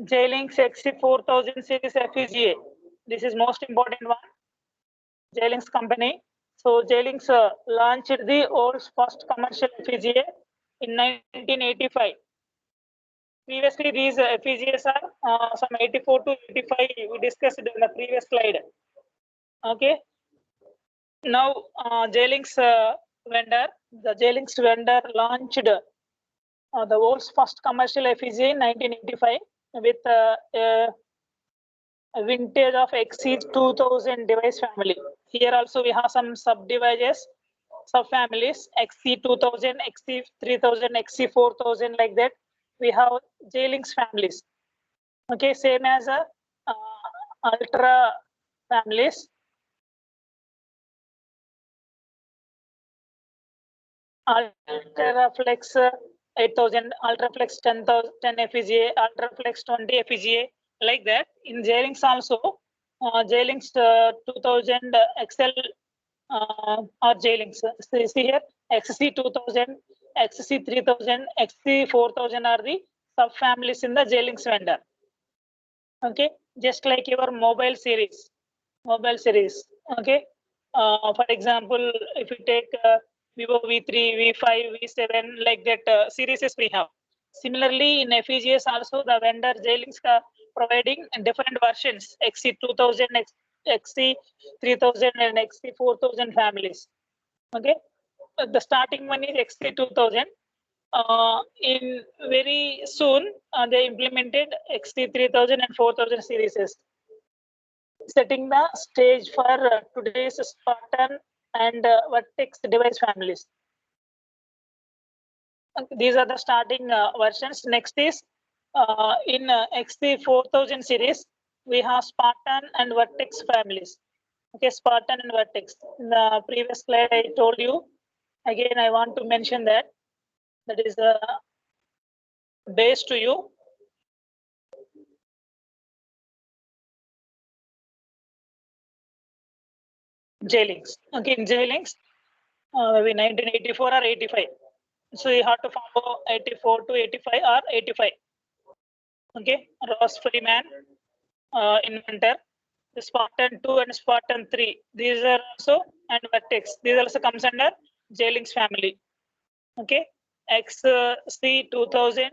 J-Links XC4000 series FPGA. This is most important one. J-Links company. So J-Links launched the world's first commercial FPGA in 1985. Previously, these FPGAs are some 84 to 85. We discussed in the previous slide. Okay. Now, J-Links vendor, the J-Links vendor launched the world's first commercial FPGA in 1985 with a vintage of XC2000 device family. Here also we have some sub-devices, sub-families, XC2000, XC3000, XC4000, like that. We have J-Links families. Okay, same as Ultra families. Ultraflex 8000, Ultraflex 10,000, 10 FPGA, Ultraflex 20 FPGA, like that. In J-Links also, J-Links 2000 XL or J-Links. See here, XC2000, XC3000, XC4000 are the sub-families in the J-Links vendor. Okay, just like your mobile series. Okay. For example, if you take Vivo V3, V5, V7, like that series we have. Similarly, in FPGAs also, the vendor J-Links providing different versions, XC2000, XC3000, and XC4000 families. Okay, the starting one is XC2000. In very soon, they implemented XC3000 and 4000 series, setting the stage for today's Spartan and Vertex device families. These are the starting versions. Next is in XC4000 series, we have Spartan and Vertex families. Okay, Spartan and Vertex. In the previous slide, I told you. Again, I want to mention that is a base to you. J-Links. Okay, in J-Links, maybe 1984 or 85. So you have to follow 84 to 85 or 85. Okay, Ross Freeman, inventor. The Spartan 2 and Spartan 3. These are also, and Vertex. These also comes under J-Links family. Okay, XC2000,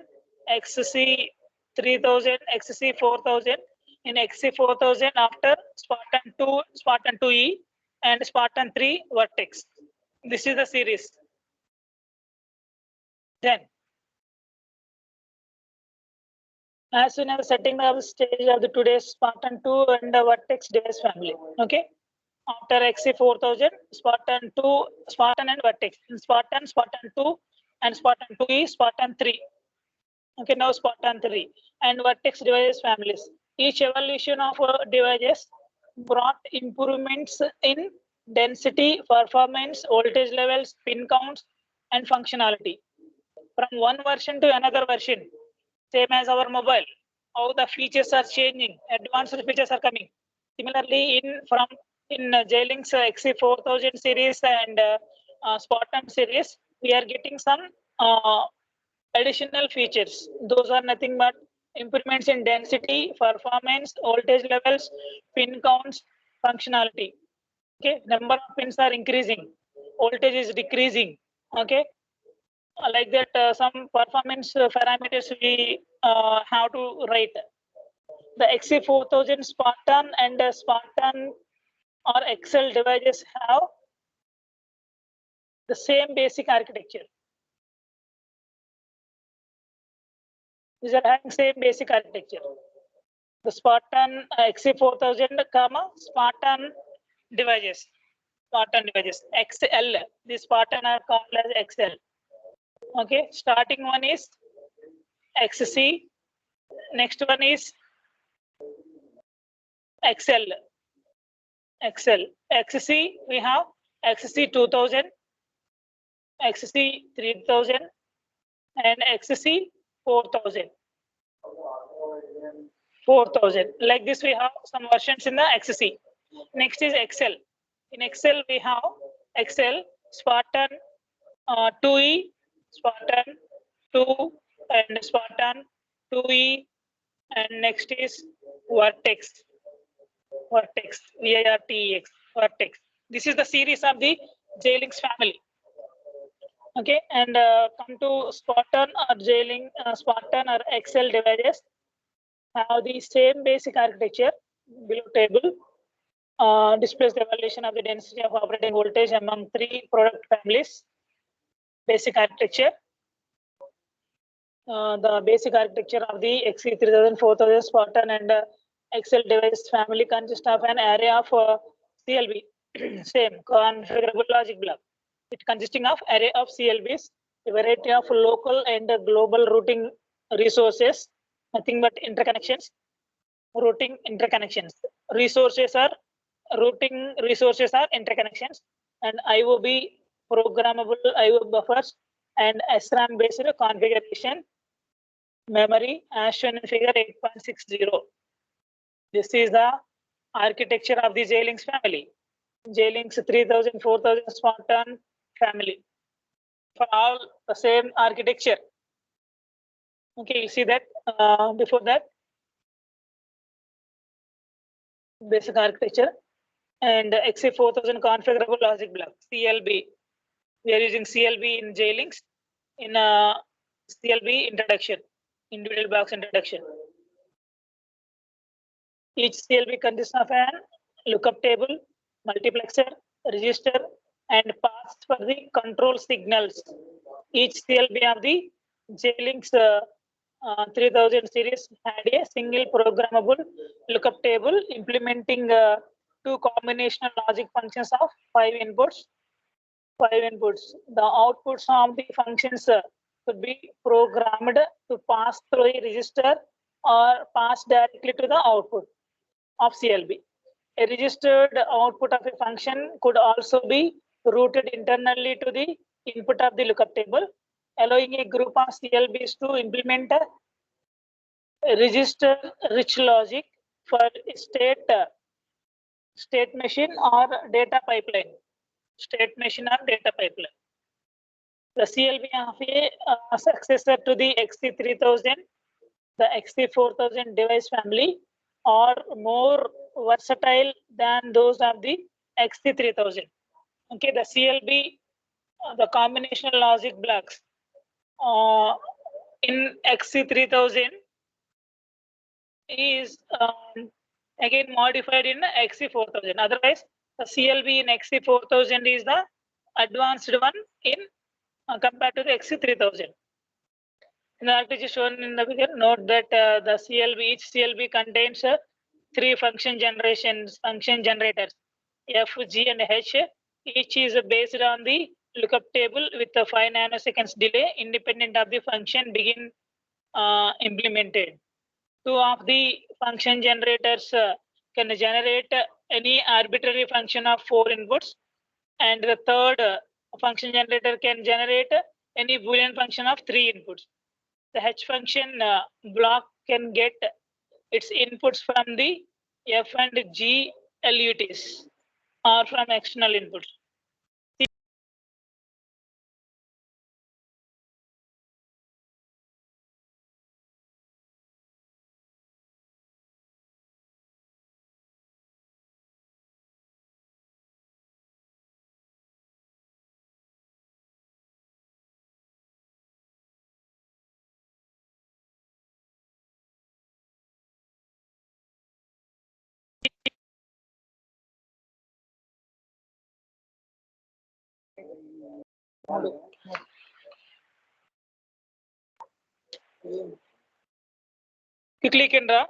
XC3000, XC4000. In XC4000, after Spartan 2, Spartan 2E, and Spartan 3 Vertex. This is the series. Then, as soon as setting up stage of the today's Spartan 2 and the Vertex device family. Okay. After XC4000, Spartan 2, Spartan and Vertex. In Spartan 2, and Spartan 2E, Spartan 3. Okay, now Spartan 3 and Vertex device families. Each evolution of devices brought improvements in density, performance, voltage levels, pin counts, and functionality. From one version to another version, same as our mobile, how the features are changing, advanced features are coming. Similarly, in J-Links XC4000 series and Spartan series, we are getting some additional features. Those are nothing but improvements in density, performance, voltage levels, pin counts, functionality. Okay, number of pins are increasing, voltage is decreasing. Okay, like that, some performance parameters we have to write. The XC4000 Spartan and Spartan or XL devices have the same basic architecture. These are having same basic architecture. The Spartan XC4000, Spartan devices. XL. The Spartan are called as XL. Okay, starting one is XC. Next one is XL. XC, we have XC2000, XC3000, and XC4000. 4000. Like this, we have some versions in the XC. Next is XL. In XL, we have XL, Spartan 2E, Spartan 2, and Spartan 2E, And next is Vertex. Vertex, VIRTEX, Vertex. This is the series of the J-Links family. Okay, and come to Spartan or J-Link, Spartan or Excel devices have the same basic architecture below table. Displays the evaluation of the density of operating voltage among three product families. Basic architecture. The basic architecture of the XC3000, 4000 Spartan and Excel device family consists of an array of CLB, same configurable logic block. It consisting of array of CLBs, a variety of local and global routing resources, nothing but interconnections, routing interconnections. Resources are routing resources are interconnections, and IOB programmable IO buffers and SRAM based configuration memory as shown in figure 8.60. This is the architecture of the J-Links family. J-Links 3000, 4000 Spartan family. For all the same architecture. Okay, you see that before that basic architecture and XC4000 configurable logic block, CLB. We are using CLB in J-Links in CLB introduction, individual box introduction. Each CLB consists of an lookup table, multiplexer, register, and paths for the control signals. Each CLB of the J-Links 3000 series had a single programmable lookup table implementing two combinational logic functions of 5 inputs. The outputs of the functions could be programmed to pass through a register or pass directly to the output of CLB. A registered output of a function could also be routed internally to the input of the lookup table, allowing a group of CLBs to implement a register-rich logic for state machine or data pipeline. State machine or data pipeline. The CLB of a successor to the XC3000, the XC4000 device family are more versatile than those of the XC3000. Okay, the CLB, the combinational logic blocks in XC3000 is again modified in XC4000. Otherwise, the CLB in XC4000 is the advanced one in compared to the XC3000. In the architecture shown in the figure, note that the CLB, each CLB contains three function generators, F, G, and H. Each is based on the lookup table with a 5 nanoseconds delay, independent of the function begin implemented. Two of the function generators can generate any arbitrary function of 4 inputs, and the third function generator can generate any Boolean function of 3 inputs. The H function block can get its inputs from the F and G LUTs or from external inputs. Quickly, Kendra.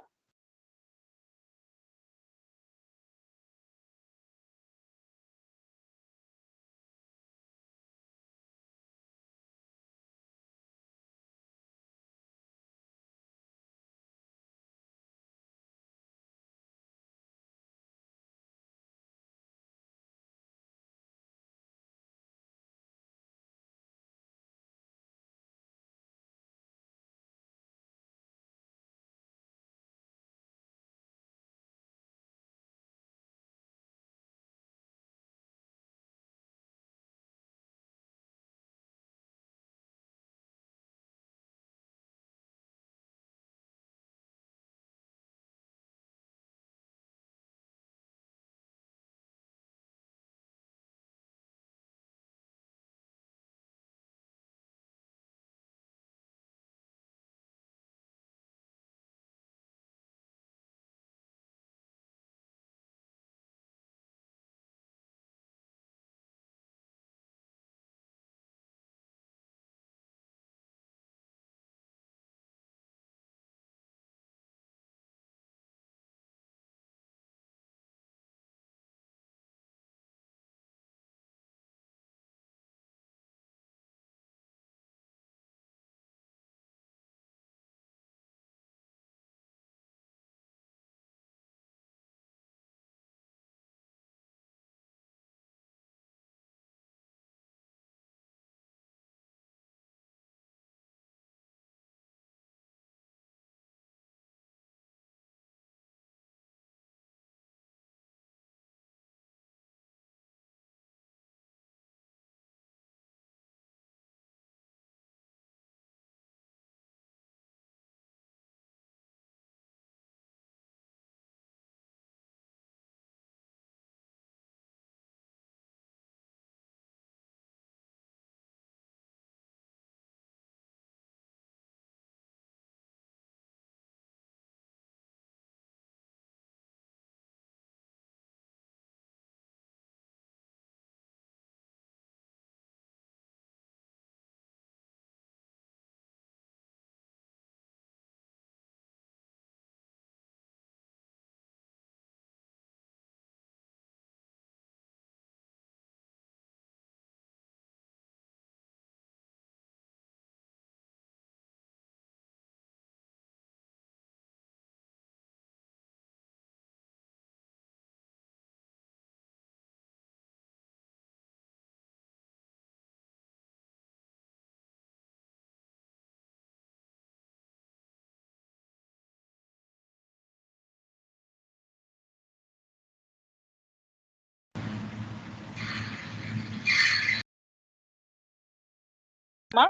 Ma?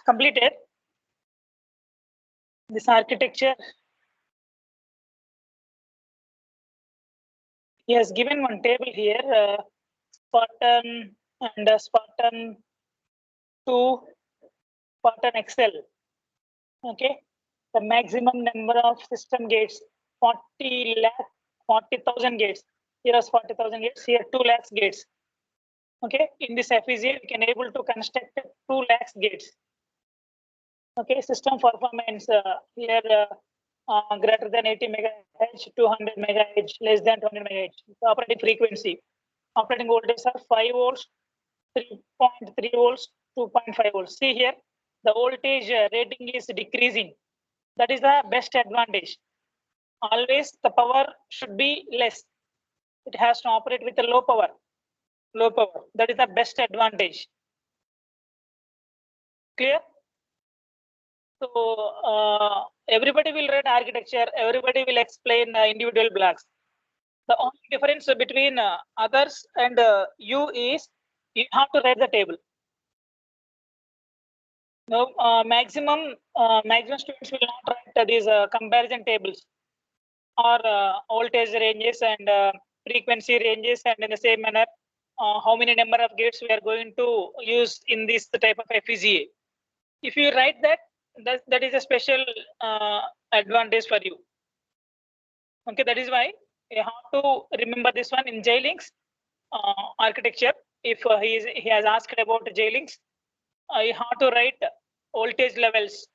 Completed. This architecture. He has given one table here, Spartan and Spartan 2, Spartan XL. Okay, the maximum number of system gates 40,000 gates. Here is 40,000 gates. Here 2 lakhs gates. Okay, in this FPGA we can able to construct 2 lakhs gates. Okay, system performance here greater than 80 megahertz, 200 megahertz, less than 200 megahertz. Operating frequency, operating voltage are 5 volts, 3.3 volts, 2.5 volts. See here, the voltage rating is decreasing. That is the best advantage. Always the power should be less. It has to operate with a low power. Low power. That is the best advantage. Clear? So everybody will read architecture. Everybody will explain individual blocks. The only difference between others and you is you have to read the table. No, maximum students will not write these comparison tables or voltage ranges and frequency ranges, and in the same manner, how many number of gates we are going to use in this type of FPGA. If you write that, that is a special advantage for you. Okay, that is why you have to remember this one in Xilinx architecture. If he has asked about Xilinx, you have to write voltage levels.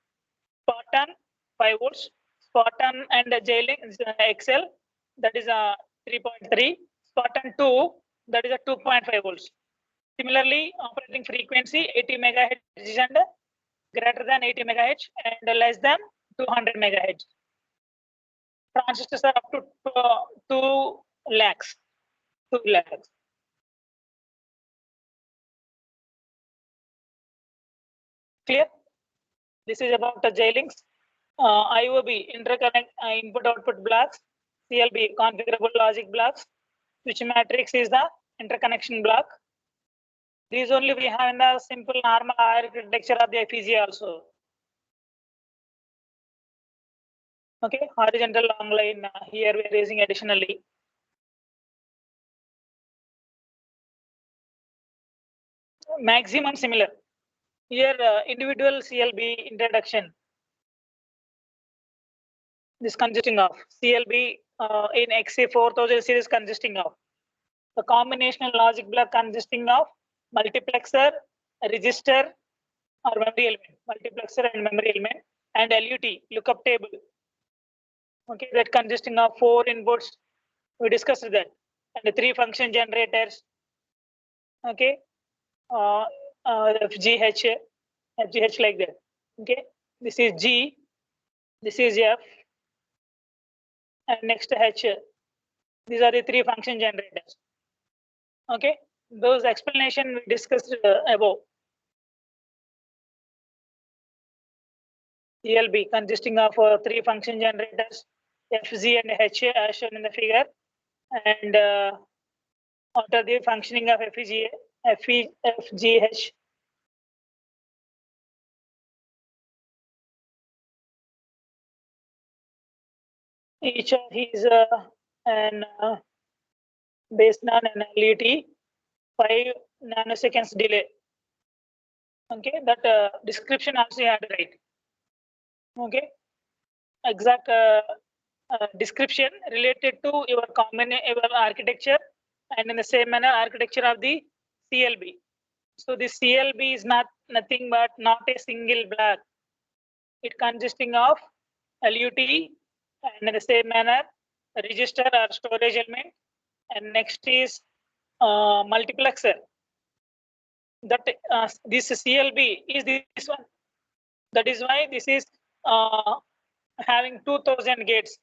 Spartan 5 volts, Spartan and Xilinx XL, that is a 3.3, Spartan 2, that is a 2.5 volts. Similarly, operating frequency 80 megahertz and greater than 80 megahertz and less than 200 megahertz. Transistors are up to 2 lakhs. 2 lakhs. Clear? This is about the Xilinx. IOB, interconnect input output blocks. CLB, configurable logic blocks. Switch matrix is the interconnection block. These only we have in the simple normal architecture of the FPGA also. Okay, horizontal long line here we are using additionally. Maximum similar. Here individual CLB introduction. This consisting of CLB in XA4000 series consisting of the combinational logic block consisting of multiplexer, register or memory element, multiplexer and memory element, and LUT, lookup table. Okay, that consisting of 4 inputs. We discussed that, and the 3 function generators. Okay, FGH like that. Okay, this is G, this is F, and next H. These are the 3 function generators. Okay, those explanation we discussed above. CLB consisting of 3 function generators, FZ and H as shown in the figure, and after the functioning of FPGA, FGH. Each of these based on an LUT, 5 nanoseconds delay. Okay, that description also you have to write. Okay, exact description related to your architecture, and in the same manner architecture of the CLB. So the CLB is nothing but not a single block. It consisting of LUT, and in the same manner register or storage element, and next is multiplexer. That this CLB is this one. That is why this is having 2000 gates.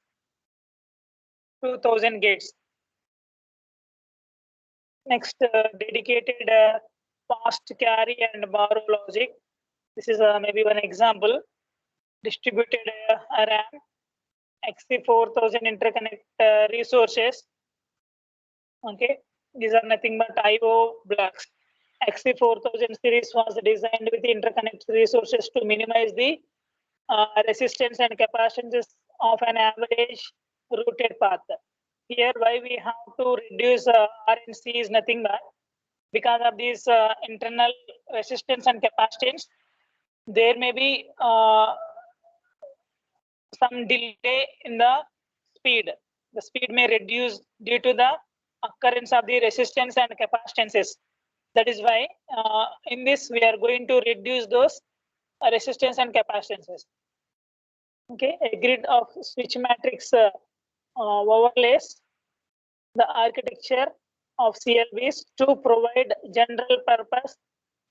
2000 gates. Next, dedicated fast carry and borrow logic. This is maybe one example. Distributed RAM, XC4000 interconnect resources. Okay, these are nothing but IO blocks. XC4000 series was designed with interconnect resources to minimize the resistance and capacitances of an average routed path. Here, why we have to reduce RNC is nothing but because of these internal resistance and capacitance. There may be some delay in the speed. The speed may reduce due to the occurrence of the resistance and capacitances. That is why in this we are going to reduce those resistance and capacitances. Okay, a grid of switch matrix overlays the architecture of CLBs to provide general purpose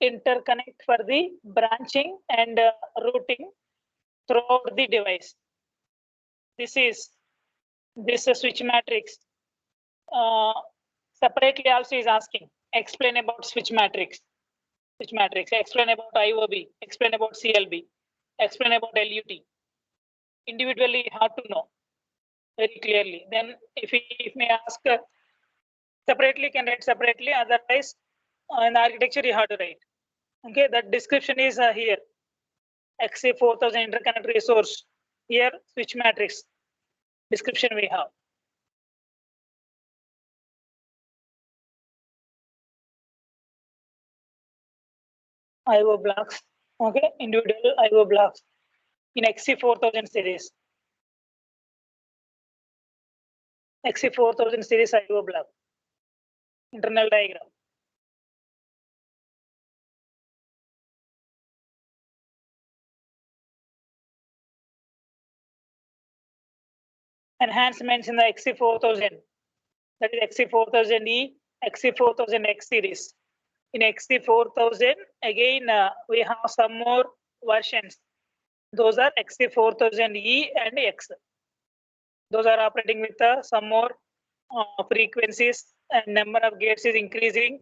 interconnect for the branching and routing throughout the device. This is switch matrix. Separately also is asking, explain about switch matrix. Switch matrix, explain about IOB, explain about CLB, explain about LUT. Individually, you have to know very clearly. Then if may ask separately, can write separately. Otherwise, in the architecture, you have to write. Okay, that description is here. XC4000 interconnect resource. Here, switch matrix. Description we have. IO blocks. Okay, individual IO blocks in XC4000 series. XC4000 series IO block. Internal diagram. Enhancements in the XC4000. That is XC4000E, XC4000X series. In XC4000, again, we have some more versions. Those are XC4000E and X. Those are operating with some more frequencies, and number of gates is increasing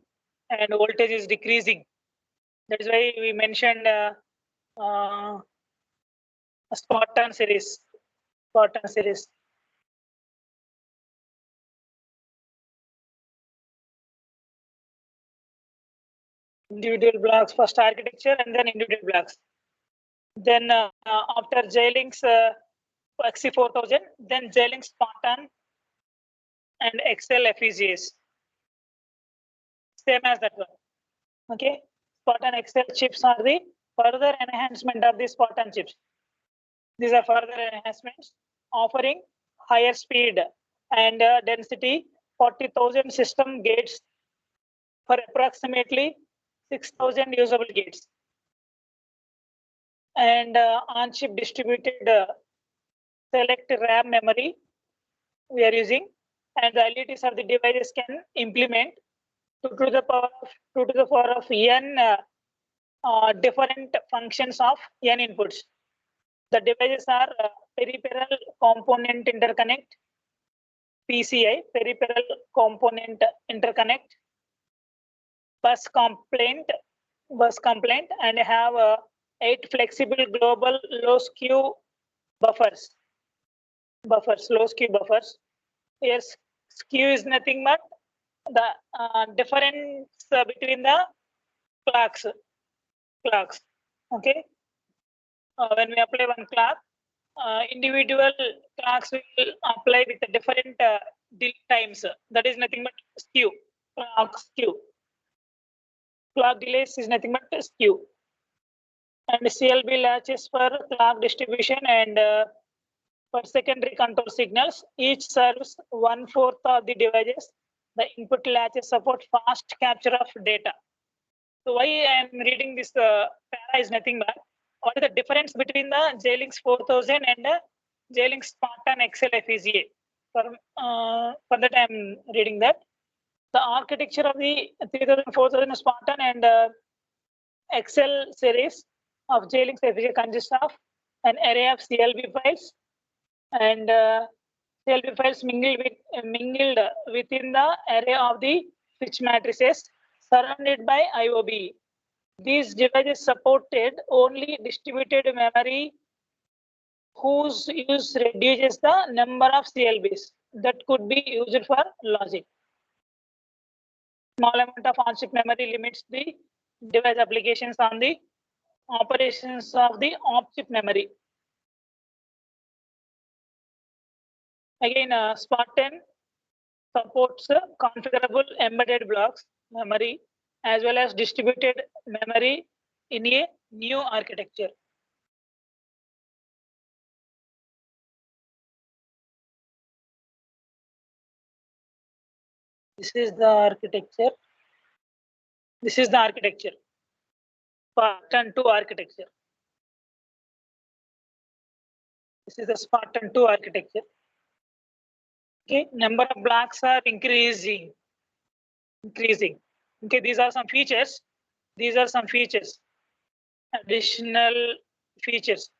and voltage is decreasing. That is why we mentioned a Spartan series. Spartan series. Individual blocks, first architecture and then individual blocks. Then after Xilinx XC4000, then Xilinx Spartan and XL FPGAs. Same as that one. Okay, Spartan XL chips are the further enhancement of the Spartan chips. These are further enhancements offering higher speed and density, 40,000 system gates for approximately 6,000 usable gates. And on-chip distributed select RAM memory we are using, and the LUTs of the devices can implement 2 to the power of n different functions of n inputs. The devices are peripheral component interconnect, PCI, peripheral component interconnect, bus component, and have 8 flexible global low skew buffers. Low skew buffers. Yes, skew is nothing but the difference between the clocks. Okay. When we apply one clock, individual clocks will apply with a different times. That is nothing but skew. Clock skew. Clock delays is nothing but skew. And CLB latches for clock distribution and for secondary control signals. Each serves 1/4 of the devices. The input latches support fast capture of data. So why I am reading this para is nothing but what is the difference between the Xilinx 4000 and Xilinx Spartan XL FPGA. For that I am reading that. The architecture of the 3000, 4000 Spartan and XL series of Xilinx FPGA consists of an array of CLB files, and CLB files mingled within the array of the switch matrices surrounded by IOB. These devices supported only distributed memory whose use reduces the number of CLBs that could be used for logic. Small amount of on-chip memory limits the device applications on the operations of the off-chip memory. Again, Spartan supports configurable embedded blocks memory as well as distributed memory in a new architecture. This is the architecture. This is the architecture. Spartan 2 architecture. This is the Spartan 2 architecture. Okay, number of blocks are increasing. Okay, these are some features. These are some features. Additional features.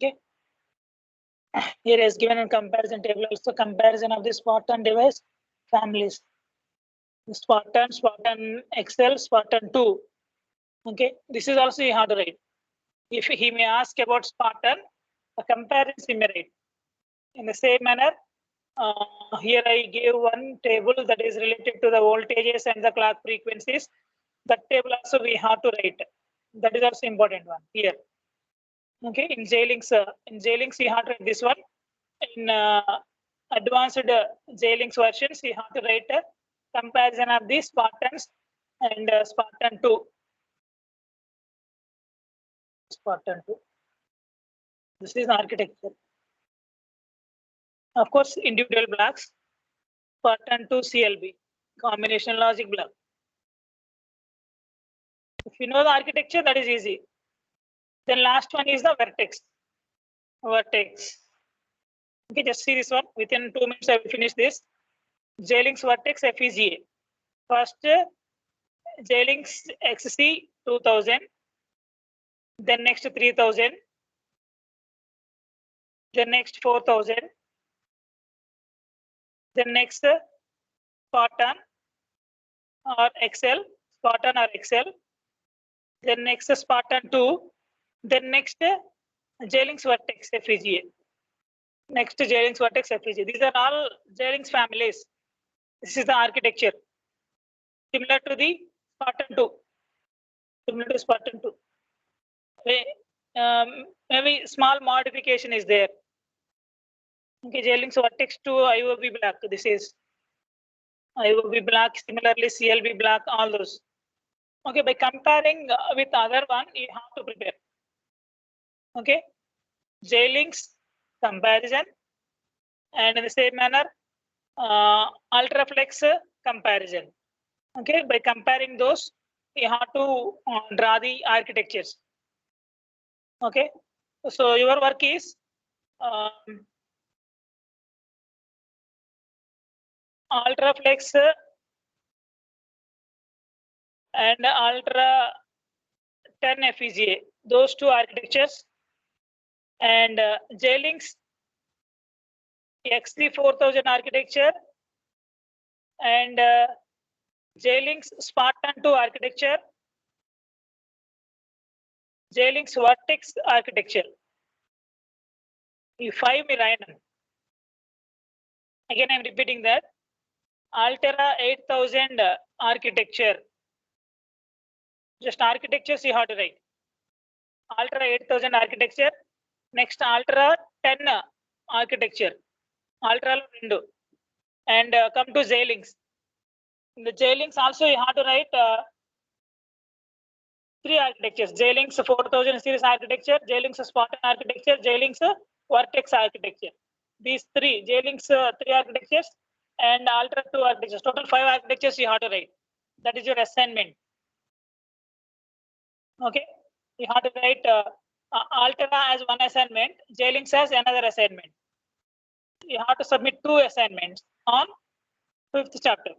Okay. Here is given a comparison table, also comparison of the Spartan device families. Spartan, Spartan XL, Spartan 2. Okay, this is also you have to write. If he may ask about Spartan, a comparison he may write. In the same manner, here I gave one table that is related to the voltages and the clock frequencies. That table also we have to write. That is also important one here. Okay, in Xilinx you have to write this one. In advanced Xilinx versions, you have to write a comparison of the Spartans and Spartan 2. Spartan 2. This is architecture. Of course, individual blocks. Spartan 2 CLB, combination logic block. If you know the architecture, that is easy. Then last one is the vertex. Vertex. Okay, just see this one. Within 2 minutes, I will finish this. Xilinx Vertex FPGA. First, Xilinx XC 2000. Then next 3000. Then next 4000. Then next Spartan or XL. Spartan or XL. Then next Spartan 2. Then next Xilinx Vertex FPGA. Next Xilinx Vertex FPGA. These are all Xilinx families. This is the architecture. Similar to the Spartan 2. Similar to Spartan 2. Maybe small modification is there. Okay, Xilinx Vertex 2 IOB block. This is IOB block, similarly CLB block, all those. Okay, by comparing with other one, you have to prepare. Okay, Xilinx comparison, and in the same manner, Ultraflex comparison. Okay, by comparing those, you have to draw the architectures. Okay, so your work is Ultraflex and Ultra 10 FPGA, those two architectures, and Xilinx XC4000 architecture and Xilinx Spartan 2 architecture, Xilinx Vertex architecture. If 5 Mirayan. Again, I'm repeating that. Altera 8000 architecture. Just architectures you have to write. Altera 8000 architecture. Next, Altera 10 architecture. Altera 2. And come to Xilinx. In the Xilinx also you have to write 3 architectures. Xilinx 4000 series architecture, Xilinx Spartan architecture, Xilinx Vertex architecture. These 3, Xilinx 3 architectures and Altera 2 architectures. Total 5 architectures you have to write. That is your assignment. Okay, you have to write Altera as one assignment, Xilinx as another assignment. You have to submit 2 assignments on 5th chapter.